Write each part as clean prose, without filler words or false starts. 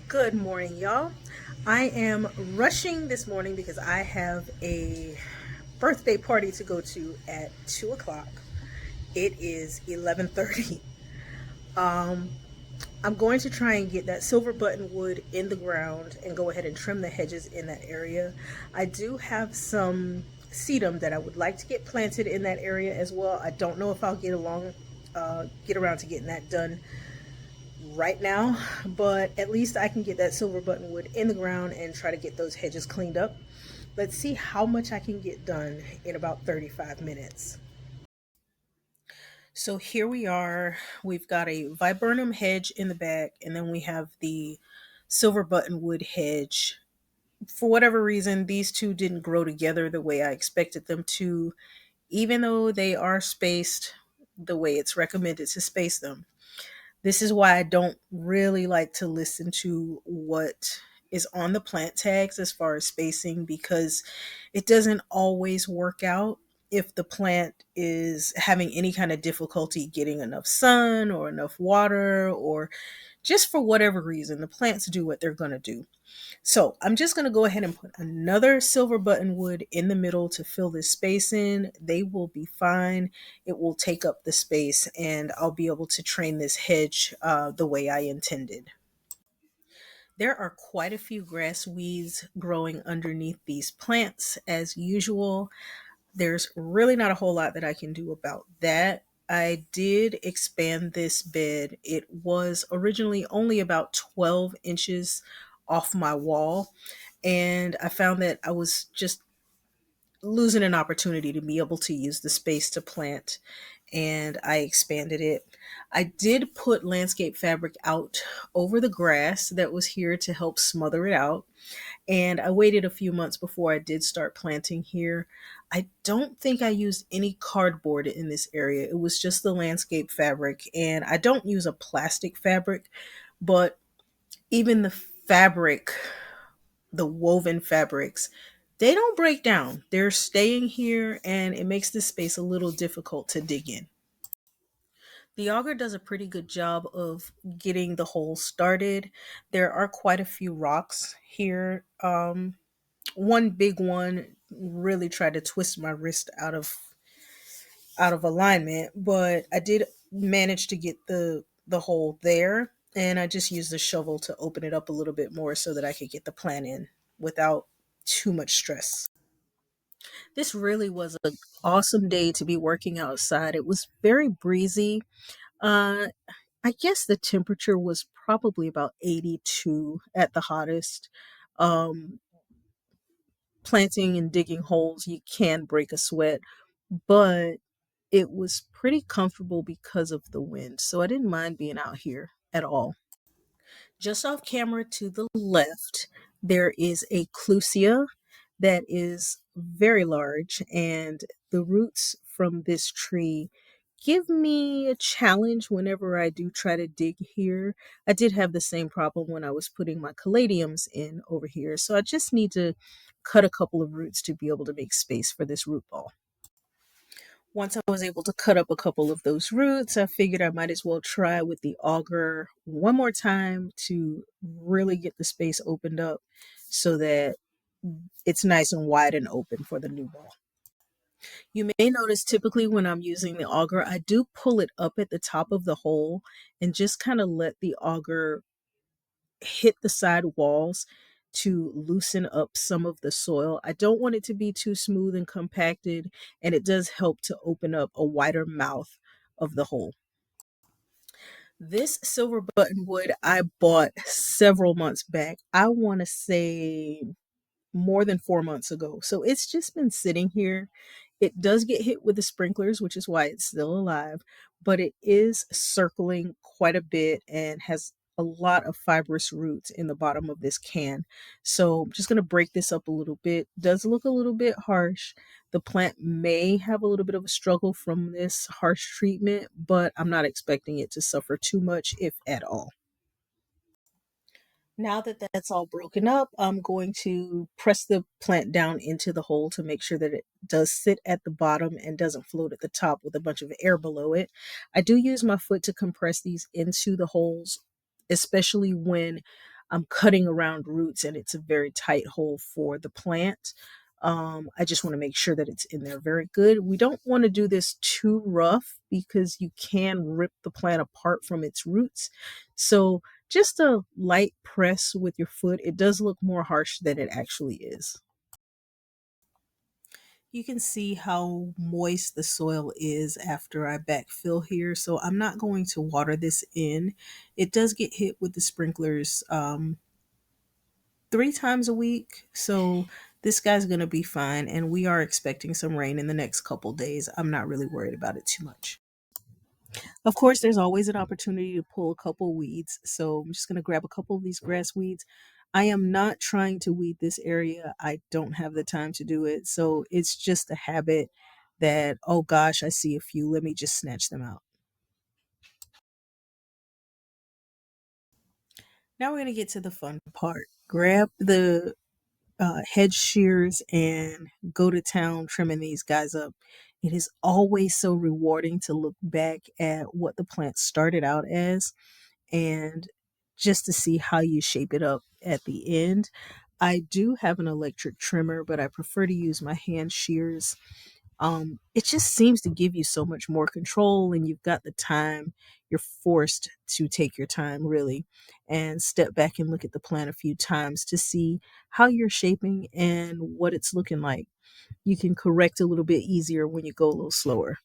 Good morning, y'all. I am rushing this morning because I have a birthday party to go to at 2 o'clock. It is 11:30. Um, I'm going to try and get that silver buttonwood in the ground and go ahead and trim the hedges in that area. I do have some sedum that I would like to get planted in that area as well. I don't know if I'll get around to getting that done right now, but at least I can get that silver buttonwood in the ground and try to get those hedges cleaned up. Let's see how much I can get done in about 35 minutes. So here we are. We've got a viburnum hedge in the back, and then we have the silver buttonwood hedge. For whatever reason, these two didn't grow together the way I expected them to, even though they are spaced the way it's recommended to space them. This is why I don't really like to listen to what is on the plant tags as far as spacing, because it doesn't always work out if the plant is having any kind of difficulty getting enough sun or enough water, or just for whatever reason the plants do what they're going to do. So I'm just going to go ahead and put another silver buttonwood in the middle to fill this space in. They will be fine. It will take up the space, and I'll be able to train this hedge the way I intended. There are quite a few grass weeds growing underneath these plants as usual. There's really not a whole lot that I can do about that. I did expand this bed. It was originally only about 12 inches off my wall, and I found that I was just losing an opportunity to be able to use the space to plant, and I expanded it. I did put landscape fabric out over the grass that was here to help smother it out, and I waited a few months before I did start planting here. I don't think I used any cardboard in this area. It was just the landscape fabric, and I don't use a plastic fabric, but even the fabric, the woven fabrics, they don't break down. They're staying here, and it makes this space a little difficult to dig in. The auger does a pretty good job of getting the hole started. There are quite a few rocks here. One big one really tried to twist my wrist out of alignment, but I did manage to get the hole there, and I just used the shovel to open it up a little bit more so that I could get the plant in without too much stress. This really was an awesome day to be working outside. It was very breezy. Uh, I guess the temperature was probably about 82 at the hottest. Um, Planting and digging holes, you can break a sweat, but it was pretty comfortable because of the wind. So I didn't mind being out here at all. Just off camera to the left, there is a clusia that is very large, and the roots from this tree give me a challenge whenever I do try to dig here. I did have the same problem when I was putting my caladiums in over here, so I just need to cut a couple of roots to be able to make space for this root ball. Once I was able to cut up a couple of those roots, I figured I might as well try with the auger one more time to really get the space opened up so that it's nice and wide and open for the new ball. You may notice typically when I'm using the auger, I do pull it up at the top of the hole and just kind of let the auger hit the side walls to loosen up some of the soil. I don't want it to be too smooth and compacted, and it does help to open up a wider mouth of the hole. This silver buttonwood I bought several months back. I want to say more than 4 months ago. So it's just been sitting here. It does get hit with the sprinklers, which is why it's still alive, but it is circling quite a bit and has a lot of fibrous roots in the bottom of this can. So I'm just going to break this up a little bit. Does look a little bit harsh. The plant may have a little bit of a struggle from this harsh treatment, but I'm not expecting it to suffer too much, if at all. Now that that's all broken up, I'm going to press the plant down into the hole to make sure that it does sit at the bottom and doesn't float at the top with a bunch of air below it. I do use my foot to compress these into the holes, especially when I'm cutting around roots and it's a very tight hole for the plant. I just want to make sure that it's in there very good. We don't want to do this too rough because you can rip the plant apart from its roots. So just a light press with your foot. It does look more harsh than it actually is. You can see how moist the soil is after I backfill here. So I'm not going to water this in. It does get hit with the sprinklers 3 times a week. So this guy's going to be fine. And we are expecting some rain in the next couple days. I'm not really worried about it too much. Of course, there's always an opportunity to pull a couple weeds. So I'm just going to grab a couple of these grass weeds. I am not trying to weed this area. I don't have the time to do it. So it's just a habit that, oh gosh, I see a few. Let me just snatch them out. Now we're going to get to the fun part. Grab the hedge shears and go to town trimming these guys up. It is always so rewarding to look back at what the plant started out as and just to see how you shape it up at the end. I do have an electric trimmer, but I prefer to use my hand shears. It just seems to give you so much more control, and you've got the time. You're forced to take your time, really, and step back and look at the plant a few times to see how you're shaping and what it's looking like. You can correct a little bit easier when you go a little slower.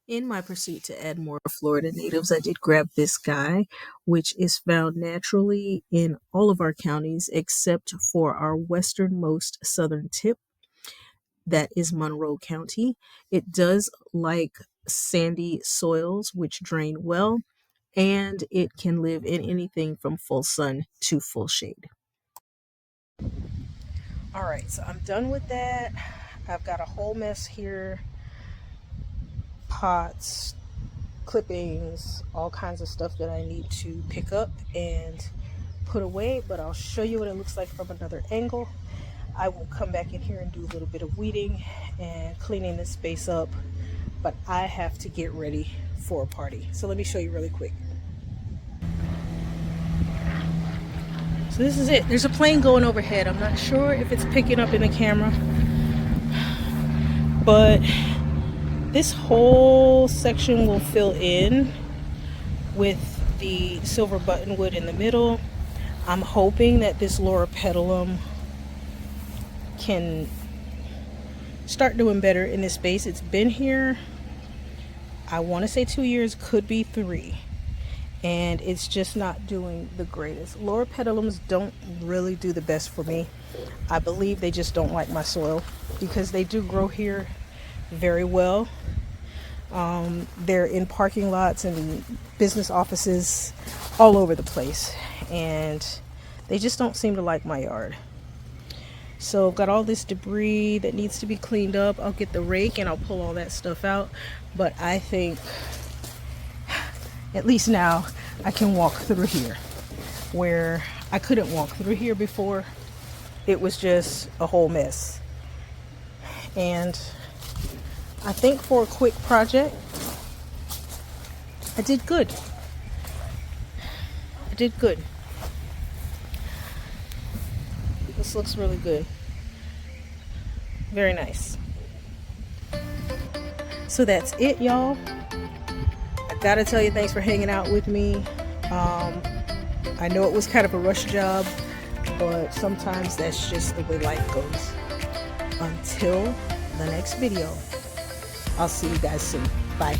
In my pursuit to add more Florida natives, I did grab this guy, which is found naturally in all of our counties except for our westernmost southern tip, that is Monroe County. It does like sandy soils, which drain well, and it can live in anything from full sun to full shade. All right, so I'm done with that. I've got a whole mess here, pots, clippings, all kinds of stuff that I need to pick up and put away, but I'll show you what it looks like from another angle. I will come back in here and do a little bit of weeding and cleaning this space up, but I have to get ready for a party. So let me show you really quick. So this is it. There's a plane going overhead. I'm not sure if it's picking up in the camera, but this whole section will fill in with the silver buttonwood in the middle. I'm hoping that this loropetalum can start doing better in this space. It's been here, I want to say 2 years, could be 3, and it's just not doing the greatest. Loropetalums don't really do the best for me. I believe they just don't like my soil, because they do grow here very well. They're in parking lots and business offices all over the place, and they just don't seem to like my yard. So I've got all this debris that needs to be cleaned up. I'll get the rake and I'll pull all that stuff out. But I think, at least now, I can walk through here, where I couldn't walk through here before. It was just a whole mess. And I think for a quick project, I did good. I did good. This looks really good. Very nice. So that's it, y'all. I gotta tell you, thanks for hanging out with me. I know it was kind of a rush job, but sometimes that's just the way life goes. Until the next video, I'll see you guys soon. Bye.